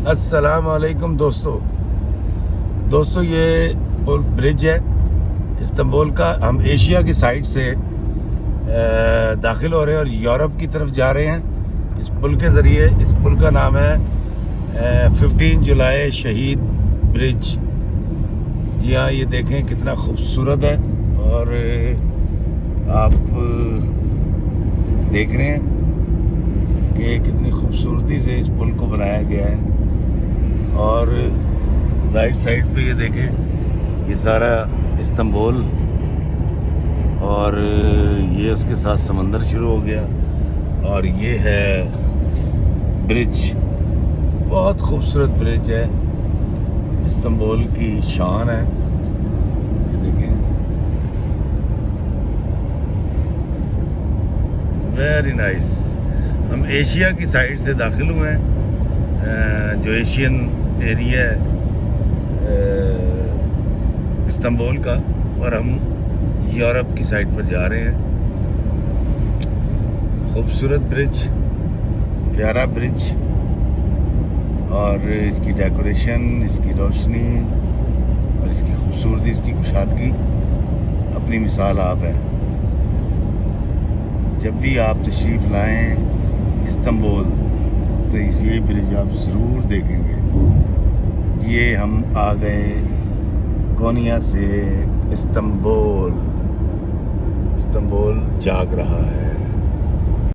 अस्सलाम वालेकुम दोस्तों ये ब्रिज है इस्तांबुल का। हम एशिया की साइड से दाखिल हो रहे हैं और यूरोप की तरफ जा रहे हैं इस पुल के ज़रिए। इस पुल का नाम है 15 जुलाई शहीद ब्रिज। जी हाँ, ये देखें कितना खूबसूरत है और आप देख रहे हैं कि कितनी खूबसूरती से इस पुल को बनाया गया है। और राइट साइड पे ये देखें, ये सारा इस्तांबुल और ये उसके साथ समंदर शुरू हो गया और ये है ब्रिज। बहुत खूबसूरत ब्रिज है, इस्तांबुल की शान है। ये देखें, वेरी नाइस। हम एशिया की साइड से दाखिल हुए हैं, जो एशियन एरिया है इस्तांबुल का, और हम यूरोप की साइड पर जा रहे हैं। खूबसूरत ब्रिज, प्यारा ब्रिज, और इसकी डेकोरेशन, इसकी रोशनी और इसकी खूबसूरती, इसकी कुशादगी अपनी मिसाल आप है। जब भी आप तशरीफ़ लाएं इस्तांबुल तो ये ब्रिज आप ज़रूर देखेंगे। ये हम आ गए कोनिया से इस्तांबुल। इस्तांबुल जाग रहा है।